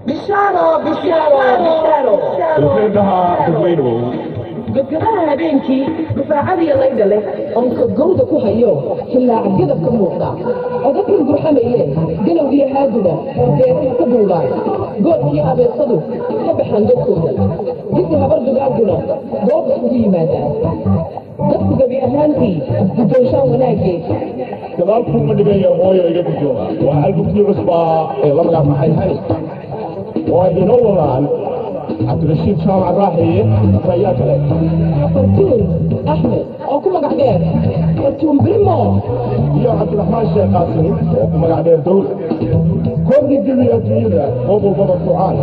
bishaaro gabgadaha habeenkii dufaacadiiyo laydha leh oonka gowda ku hayo xillaaca gadab ka muuqda odabkan gurxamaye galowgiyo haaduna beeraha ka duubaan goodkiyo abeesadu ka baxaan godkooda diddi habar dugaaguna goob isugu yimaadaan dadku gabi ahaantii guddoonshaan wanaaggeed gadaalkuma dhigaya hooyo iga guddooma waa albukii cusbaa ee la magac maxay hay oo ay inoo wadaan cabdirashiid jaamac raaxiye rayaa kale fartuun axmed oo ku magac dheer fartuun birmo iyo cabdiraxmaan sheekh qaasim oo ku magac dheer dawla koorgii duniya adduunyada oo walbaba ducaan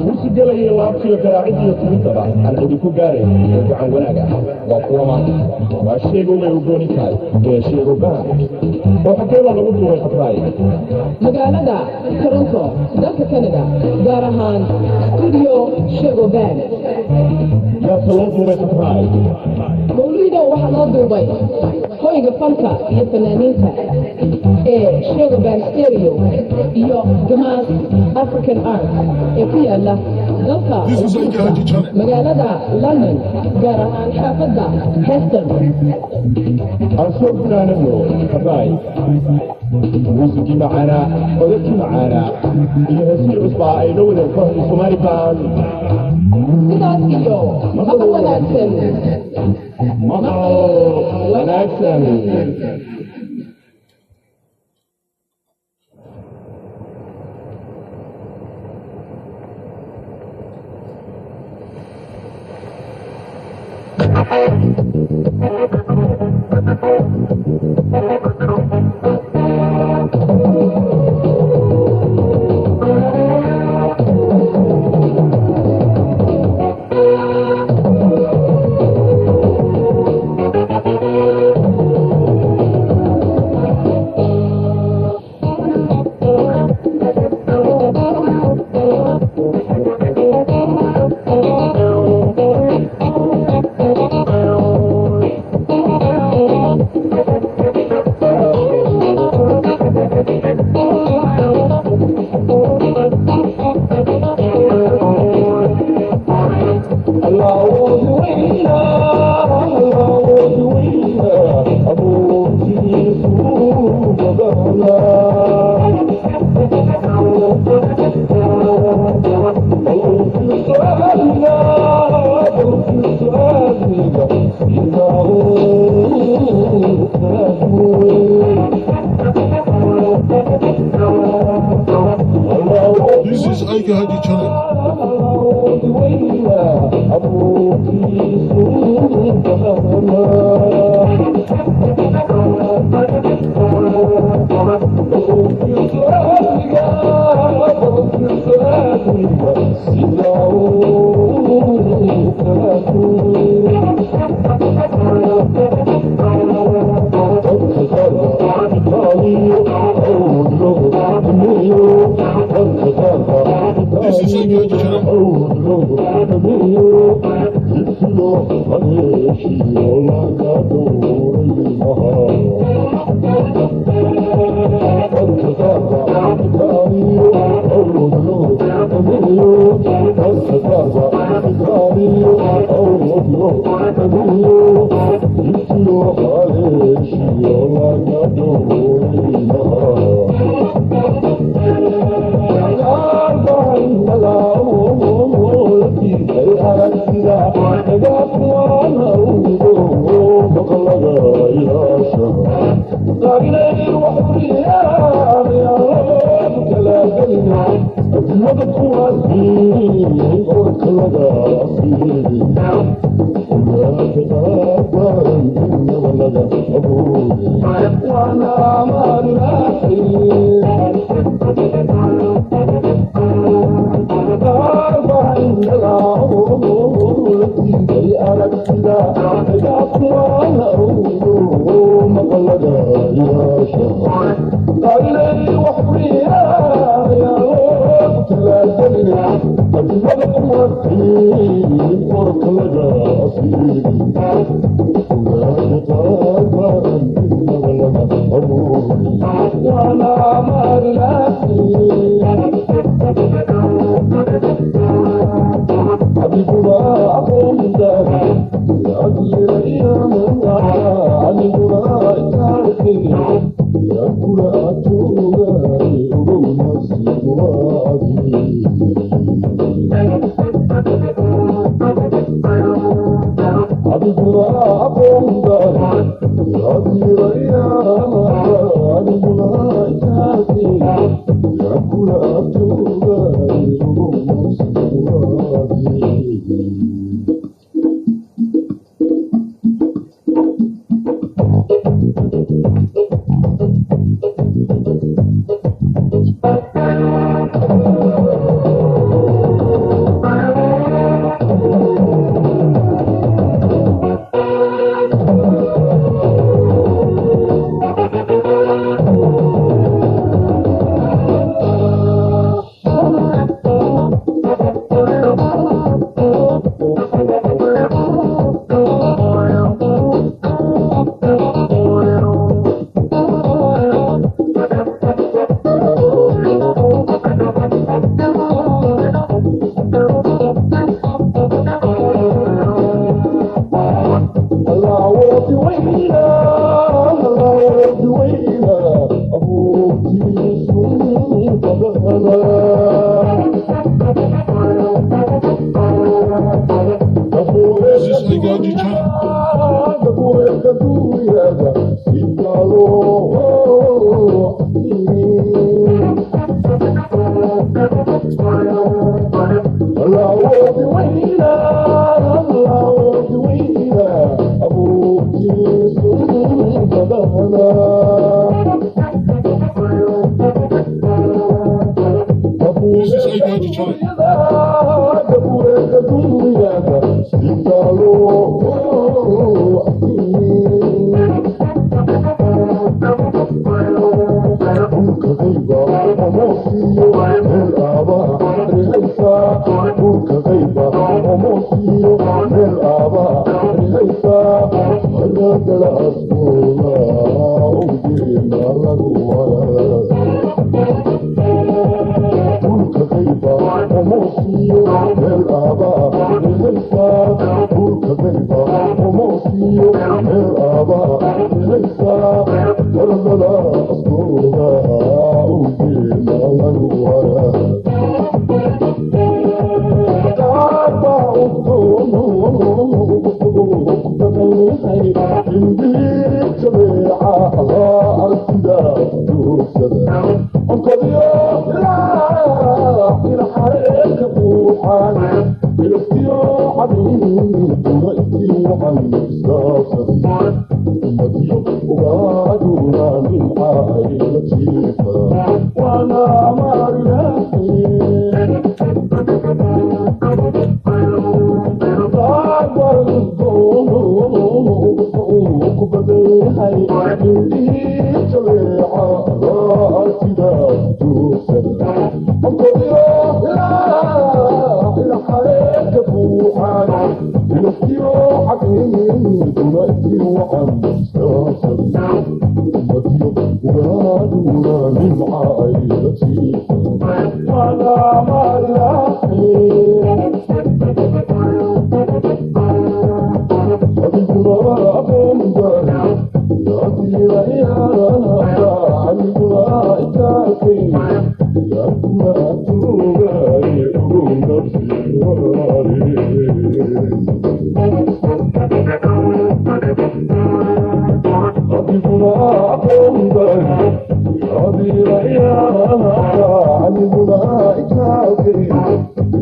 uu si gelayay laabtiyo garaacidiyo timintaba aan idinku gaaray oo gacan wanaaga waa kuwa maanta waa sheego way u gooni tahay ee sheego gahan oo xageeba lagu duuray khatraay magaalada toronto dalka canada gaar ahaan studio sheego band yaase loo duuray khatraay mawliido waxaa loo duubay hoyga fanka iyo fanaaniinta ee sheego band stereo iyo gamaas african art ee ku yaala dalka magaalada london gaar ahaan xaafadda heston aan soo gunaanano khatraay muusikii macaanaa odadkii macaanaa iyo heesii cusbaa ay la wadeen kooxdii soomaali baan sidaas iyo maqal wanaagsan maqal wanaagsan This is Aika Haji Channel. This is Aika Haji Channel. Thank you. This is Hagaji channel. This is Hagaji channel.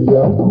يا